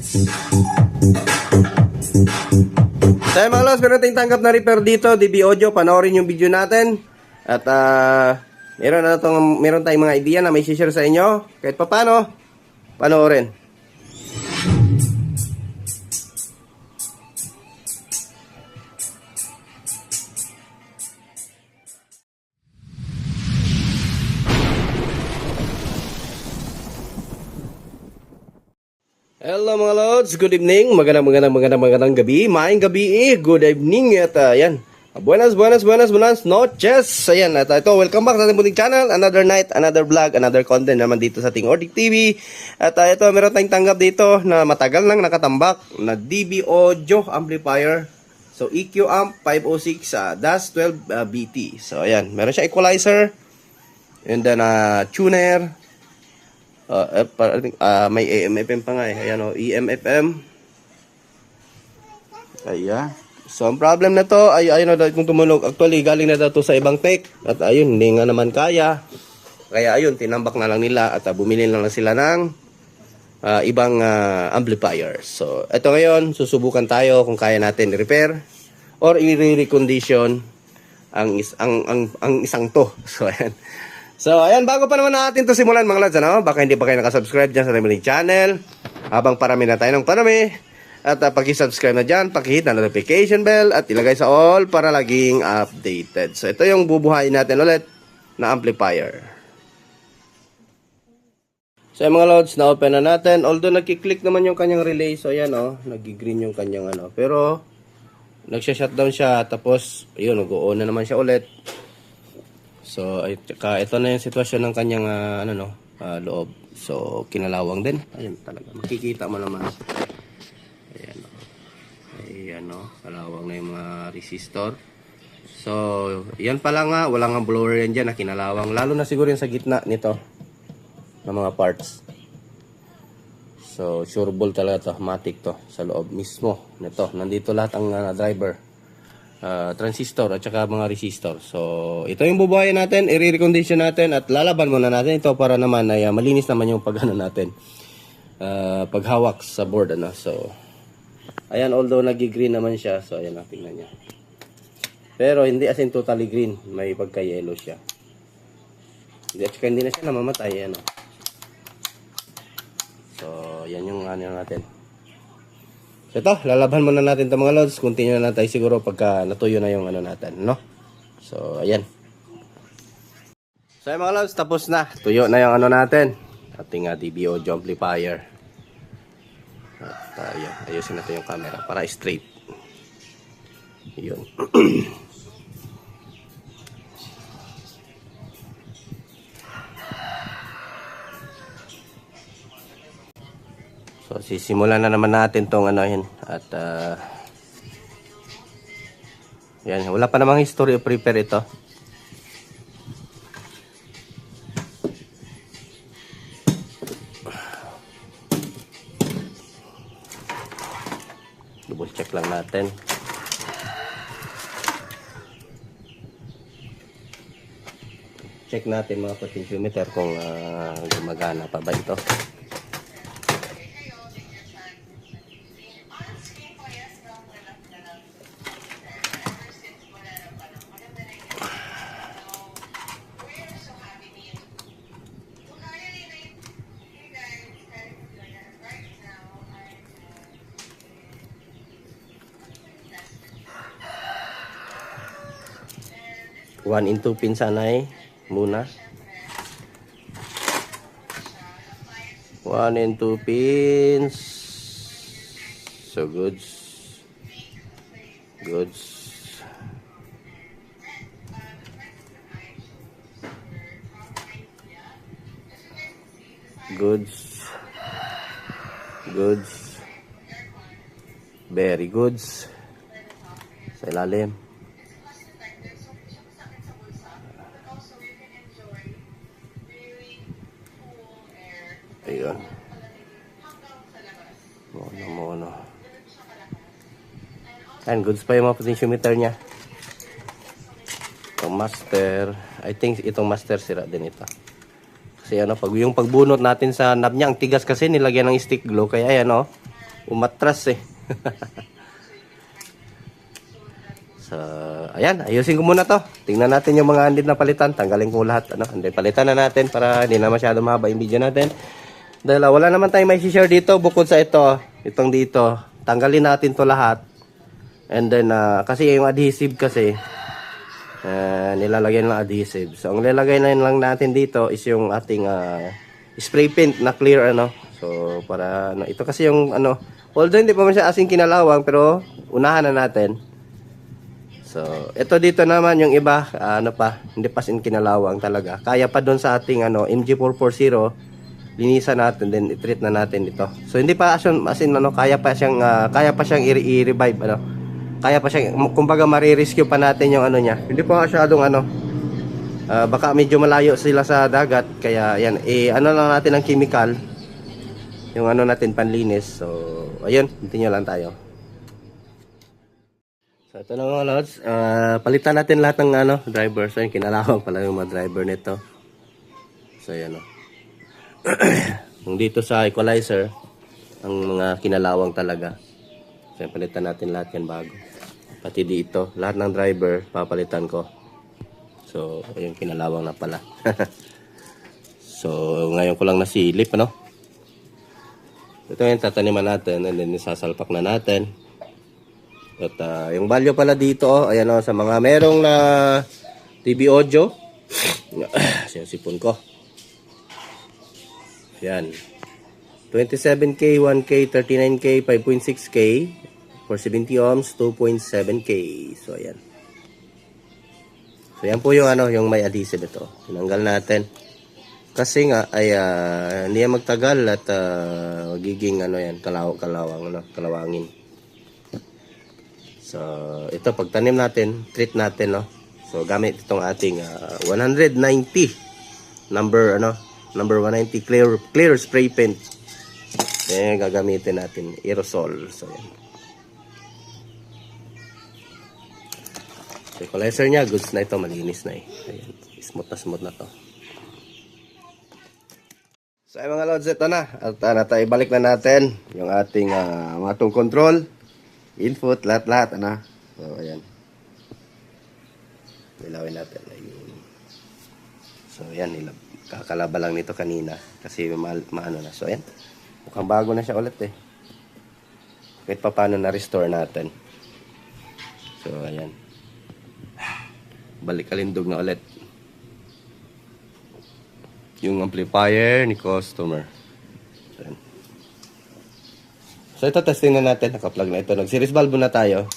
Tayo mga lods, meron tayong tanggap na repair dito, DB Audio. Panoorin yung video natin. At meron tayong mga idea na may share sa inyo. Kahit pa paano, panoorin. Hello mga lods, good evening, magandang gabi, maayong gabi good evening, at yan, buenas noches, ayan, at ito, welcome back sa ating munting channel, another night, another vlog, another content naman dito sa ating Ordic TV, at ito, meron tayong tanggap dito na matagal nang nakatambak, na DB Audio amplifier, so EQ amp 506 DAS12 BT, so ayan, meron siya equalizer, and then tuner, may AM/FM pa nga eh. Ayan o, EM/FM. Ayan. So, ang problem na to ay ayun na kung tumunog. Actually, galing na daw to sa ibang tech. At ayun, hindi nga naman kaya. Kaya ayun, tinambak na lang nila. At bumili lang sila ng ibang amplifier. So, ito ngayon, susubukan tayo kung kaya natin i-repair or i-recondition ang isang to. So, ayan. So, ayan, bago pa naman natin to simulan mga lads, ano? Baka hindi pa kayo nakasubscribe dyan sa ating channel. Habang parami na tayo ng parami. At pag-subscribe na dyan, pakihit na notification bell at ilagay sa all para laging updated. So, ito yung bubuhayin natin ulit na amplifier. So, mga lods, na-open na natin. Although, nagkiklik naman yung kanyang relay. So, ayan, oh, nag-green yung kanyang ano. Pero, nagsha-shutdown siya. Tapos, ayun, nag-on na naman siya ulit. So, ito na yung sitwasyon ng kanyang loob. So, kinalawang din. Ayun talaga. Makikita mo naman. Ayan. Ayan o. Kalawang na yung mga resistor. So, yan pala nga. Wala nga blower yan dyan na kinalawang. Lalo na siguro yung sa gitna nito. Ng mga parts. So, sureball talaga to. Matic to. Sa loob mismo. Nito. Nandito lahat ang driver. Transistor at saka mga resistor. So, ito yung bubuhayin natin, i-recondition natin at lalaban muna natin ito para naman ay malinis naman yung pag-ano natin. Paghawak sa board, ano. So, ayan, although nag-green naman siya. So, ayan, tingnan niya. Pero hindi as in totally green, may pagka-yellow siya. At saka hindi na siya namamatay, ano. So, yan yung ano natin. So ito, lalaban muna natin ito mga lods. Continue na tayo siguro pagka natuyo na yung ano natin, no? So, ayan. So, mga lods, tapos na. Tuyo na yung ano natin. Ating DB Audio amplifier. At ayan, ayusin natin yung camera para straight. Yun. So, sisimulan na naman natin tong ano yun. At, yan. Wala pa namang history of repair ito. Double check lang natin. Check natin mga potentiometer kung gumagana pa ba ito. One in two pin sanay muna. 1 and 2 pins. So goods. Goods. Goods. Goods. Very goods. Sa ilalim. Ayun. Mono. And goods pa yung mga potentiometer niya. Itong master. I think itong master sira din ito. Kasi ano, yung pagbunot natin sa knob niya, ang tigas kasi nilagyan ng stick glue. Kaya ayan o. umatras eh. So, ayan, ayusin ko muna to. Tingnan natin yung mga andin na palitan. Tanggalin ko lahat. Ano, hindi, palitan na natin para hindi na masyado mahaba yung video natin. Dahil wala naman tayong may share dito bukod sa ito. Itong dito. Tanggalin natin to lahat. And then, kasi yung adhesive kasi, nilalagyan ng adhesive. So, ang lalagay na lang natin dito is yung ating spray paint na clear, ano. So, para, ano, ito kasi yung, ano, although hindi pa man siya asing kinalawang, pero unahan na natin. So, ito dito naman yung iba, ano pa, hindi pa sin kinalawang talaga. Kaya pa doon sa ating ano, MG440, linisan natin, then i-treat na natin ito. So, hindi pa asin ano, kaya pa siyang i-revive, ano. Kaya pa siyang, kumbaga marirescue pa natin yung ano niya. Hindi pa masyadong ano, baka medyo malayo sila sa dagat, kaya yan, ano lang natin ang chemical, yung ano natin panlinis. So, ayun, continue lang tayo. So, ito na mga lods. Palitan natin lahat ng ano, driver. So, yun, kinalawang pala yung mga driver nito. So, yan o. Yung dito sa equalizer, ang mga kinalawang talaga. So, palitan natin lahat yan bago. Pati dito, lahat ng driver, papalitan ko. So, ayun, kinalawang na pala. So, ngayon ko lang nasilip, ano? Ito yung tataniman natin, and then isasalpak na natin. At yung value pala dito, ayan o, sa mga merong na TV audio. Sipon ko. Ayan. 27K, 1K, 39K, 5.6K. For 70 ohms, 2.7K. So, ayan. So, yan po yung ano, yung may adhesive ito. Tinanggal natin. Kasi nga, ay hindi yan magtagal at magiging ano yan, kalawangin. So, ito pagtanim natin, treat natin, no. So, gamit itong ating 190 number 190 clear spray paint. Eh gagamitin natin aerosol. So, yan. So, equalizer niya, goods na ito, malinis na eh. Ayan, smooth na to. So, ay mga lods, ito na. At ibalik na natin yung ating matong control. Input, lahat, ano. So, ayan. Ilawin natin. Ayun. So, ayan. Kakalaba lang nito kanina. Kasi maano na. So, ayan. Mukhang bago na siya ulit eh. Kahit pa paano na-restore natin. So, ayan. Balik kalindog na ulit. Yung amplifier ni customer. So, ayan. So, ito testing na natin. Naka-plug na ito. Nag-series valve na tayo.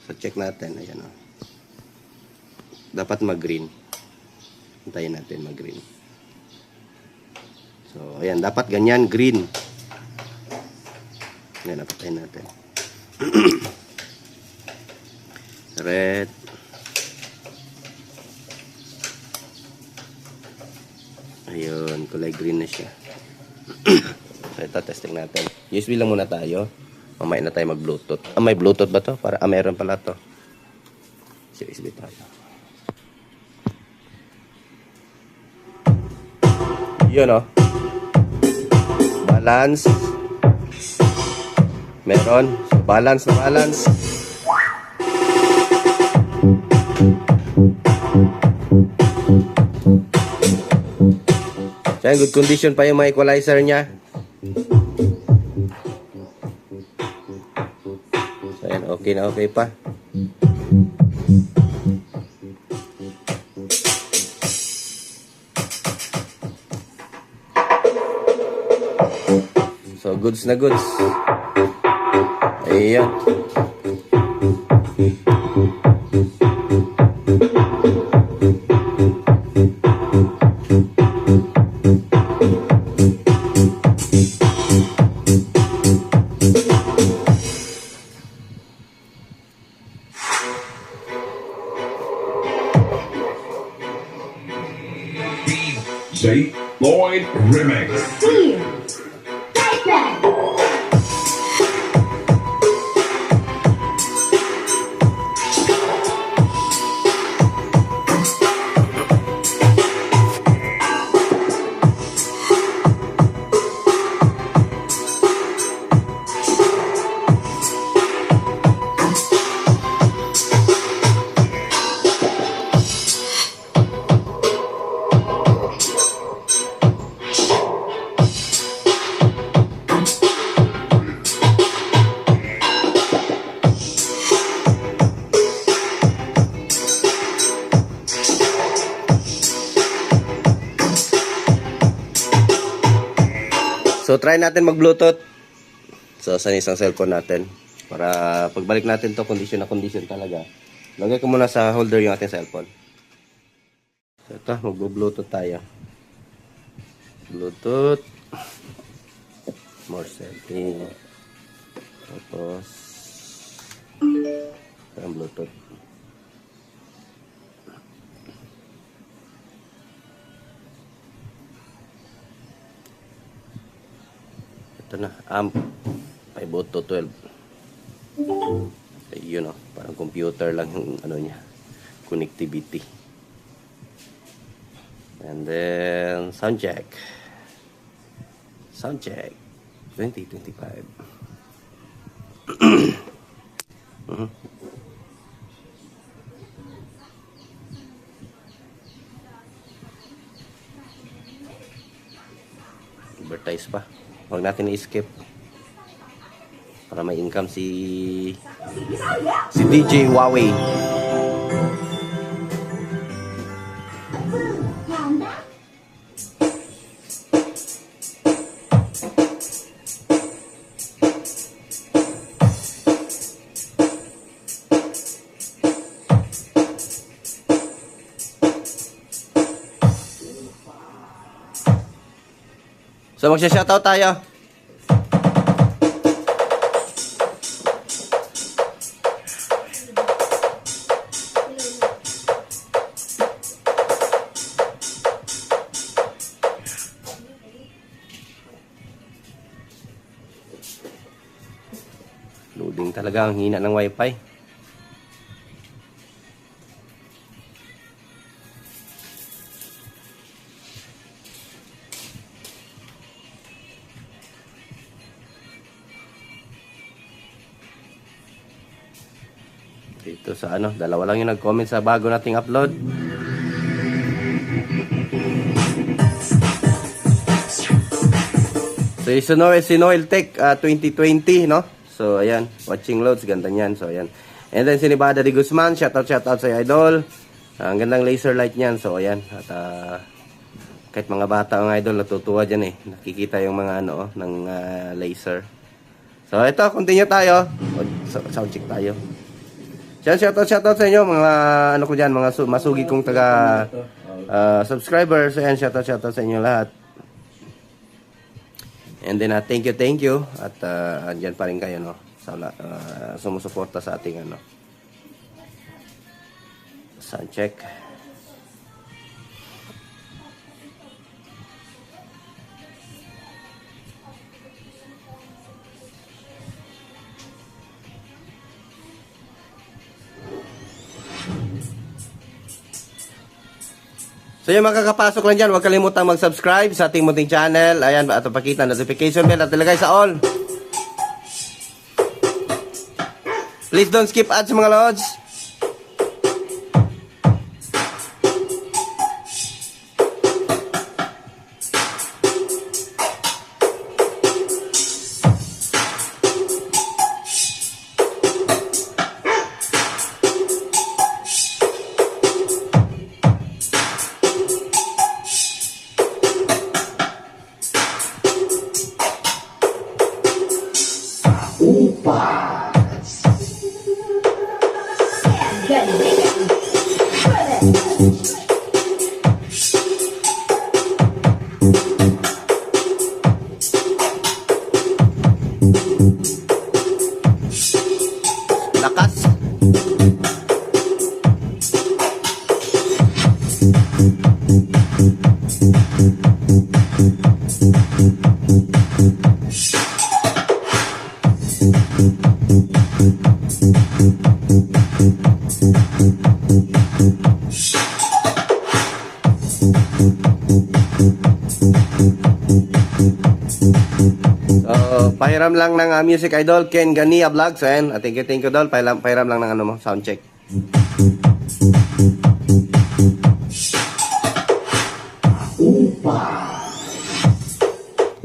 So, check natin. Ayan o. Dapat mag-green. Hintayin natin mag-green. So, ayan. Dapat ganyan. Green. Ayan. Napatayin natin. Red. Ayun. Kulay green na siya. So, ito, testing natin. USB lang muna tayo. Mamaya na tayo mag-Bluetooth. May Bluetooth ba to? Meron pala to. USB tayo. Yun, oh. Balance. Meron. So, balance na balance. So, good condition pa yung mga equalizer niya. So, ayan, okay na okay pa. So, goods na goods. Ayan. St. Lloyd Remix. Steve, right back. So, try natin mag-Bluetooth. So, sa isang cellphone natin. Para pagbalik natin to condition na condition talaga. Lagay ko muna sa holder yung ating cellphone. So, ito, mag-Bluetooth tayo. Bluetooth. More setting. Tapos, ang Bluetooth. Ito na, amp. 5 to 12. Yun o, parang computer lang yung ano niya. Connectivity. And then, sound check. Sound check. 2025. Advertise pa. Huwag natin i-skip. Para may income si DJ Huawei. So magsha-shoutout tayo. Loading talaga, ang hina ng wifi. Dito sa ano, dalawa lang yung nag-comment sa bago nating upload. So, si Noel Tech 2020, no? So, ayan, watching loads, ganda niyan. So, ayan. And then, si Nibada de Guzman, shoutout sa idol. Ang gandang laser light niyan. So, ayan. At, kahit mga bata ang idol, natutuwa dyan eh. Nakikita yung mga ano, ng laser. So, ito, continue tayo. Sound check tayo. Shoutout sa inyo, mga ano ko dyan, mga masugi kong taga subscribers. Ayan, shoutout sa inyo lahat. And then, thank you. At andyan pa rin kayo, no? Sumusuporta sa ating ano, sound check. So yung makakapasok lang dyan, huwag kalimutang mag-subscribe sa ating munting channel. Ayan, at pakita notification bell at ilagay sa all. Please don't skip ads mga lods. Lakas. So, pahiram lang ng music idol Ken Gania Vlogs. Ayan, thank you idol. Pahiram lang ng ano mo, sound check.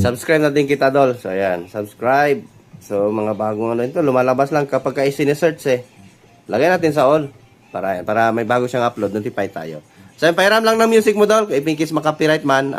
Subscribe na din kita idol. So ayan, subscribe. So mga bagong ano ito, lumalabas lang kapag i-search eh. Lagay natin sa all para may bago siyang upload, notify tayo. So pahiram lang ng music mo idol. If in case maka-copyright man,